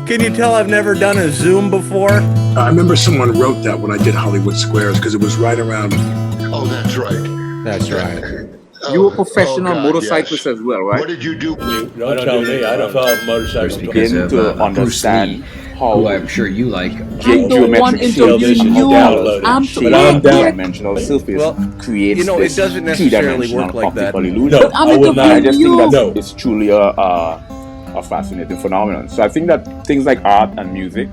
Can you tell I've never done a Zoom before? I remember someone wrote that when I did Hollywood Squares because it was right around. Oh, that's right. That's right. You were a professional motorcyclist as well, right? What did you do? Don't tell me. I don't follow motorcycles. Begin to understand who I'm sure you like. I'm the one interviewing you. I'm dimensional surface creates it doesn't necessarily work like that. No, I will not. I just think that it's truly a fascinating phenomenon. So I think that things like art and music.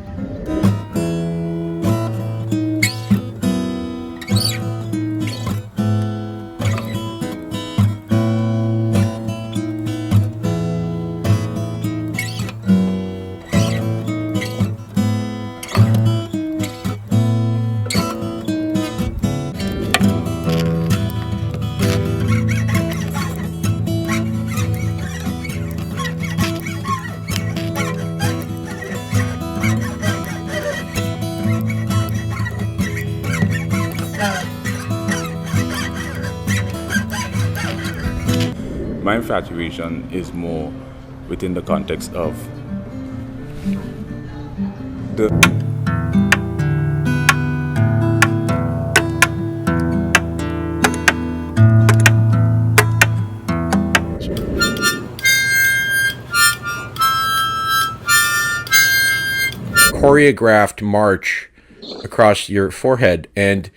My infatuation is more within the context of the choreographed march across your forehead, and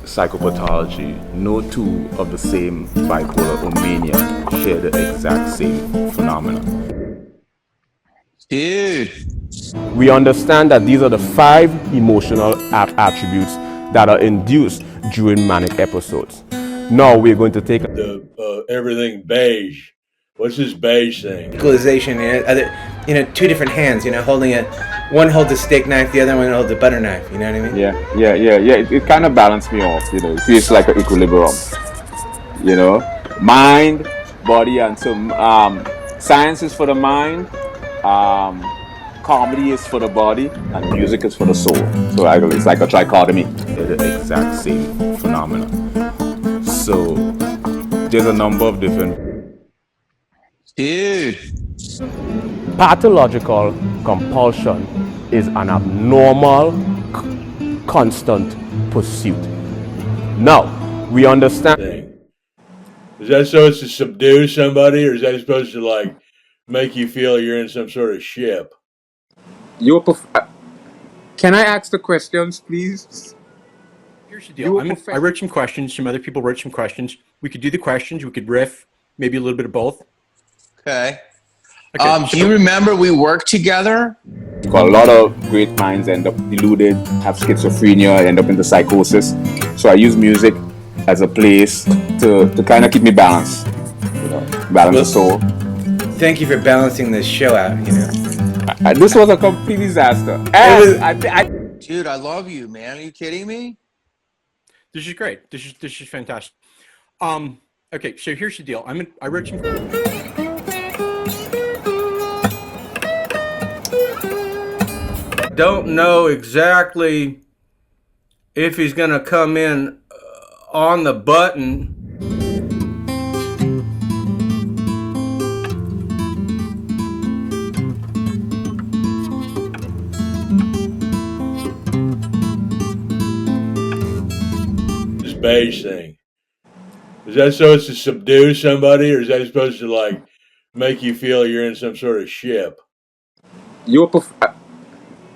Psychopathology. No two of the same bipolar or mania share the exact same phenomenon. Dude. We understand that these are the 5 emotional attributes that are induced during manic episodes. Now we're going to take the everything beige. What's this beige thing? Equalization, two different hands, holding one holds a steak knife, the other one holds a butter knife, you know what I mean? Yeah. It kind of balanced me off, it feels like an equilibrium, mind, body, and so science is for the mind, comedy is for the body, and music is for the soul. So it's like a trichotomy. They're the exact same phenomenon. So there's a number of different. Dude. Pathological compulsion is an abnormal, constant pursuit. Now, we understand. Is that supposed to subdue somebody, or is that supposed to make you feel you're in some sort of ship? Can I ask the questions, please? Here's the deal. I wrote some questions. Some other people wrote some questions. We could do the questions. We could riff, maybe a little bit of both. Okay. Do you remember we worked together? A lot of great minds end up deluded, have schizophrenia, end up into psychosis. So I use music as a place to kind of keep me balanced, balance the soul. Thank you for balancing this show out, This was a complete disaster. Dude, I love you, man. Are you kidding me? This is great. This is fantastic. Okay, so here's the deal. I wrote some. Don't know exactly if he's going to come in on the button. This beige thing. Is that supposed to subdue somebody, or is that supposed to make you feel you're in some sort of ship?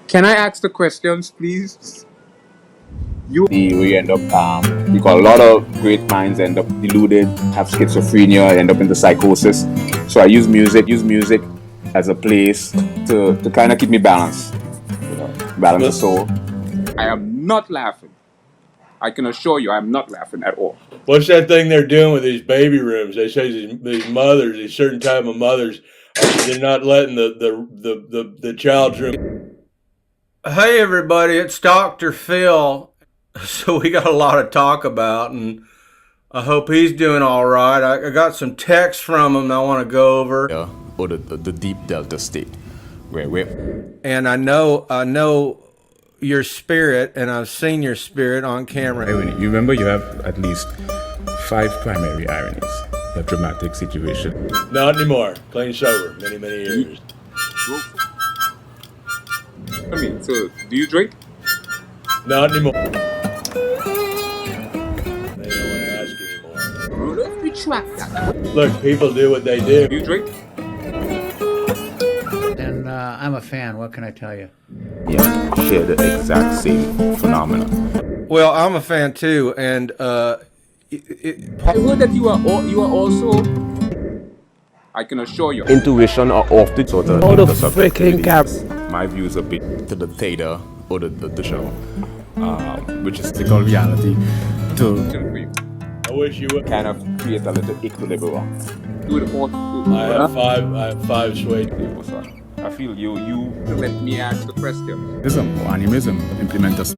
Can I ask the questions, please? We end up, a lot of great minds end up deluded, have schizophrenia, end up into psychosis. So I use music as a place to kind of keep me balanced, balance the soul. I am not laughing. I can assure you, I'm not laughing at all. What's that thing they're doing with these baby rooms? They say these mothers, these certain type of mothers, they're not letting the child's room. Hey everybody, it's Dr. Phil. So we got a lot to talk about, and I hope he's doing all right. I got some texts from him I want to go over. Or the deep delta state, and I know your spirit, and I've seen your spirit on camera. You remember you have at least 5 primary ironies. A dramatic situation. Not anymore. Clean sober. Many years. I mean, so do you drink? Not anymore. They don't want to ask anymore. Rudolph, retract that. Look, people do what they do. Do you drink? And I'm a fan. What can I tell you? Yeah, share the exact same phenomena. Well, I'm a fan too, and I heard that you are also. I can assure you. Intuition are often sort of Out of freaking cap. My views are big to the theta or the show, which is They call reality. I wish you would. kind of create a little equilibrium. Do it all. I have five suede. I feel you Let me ask the question. Animism implement us.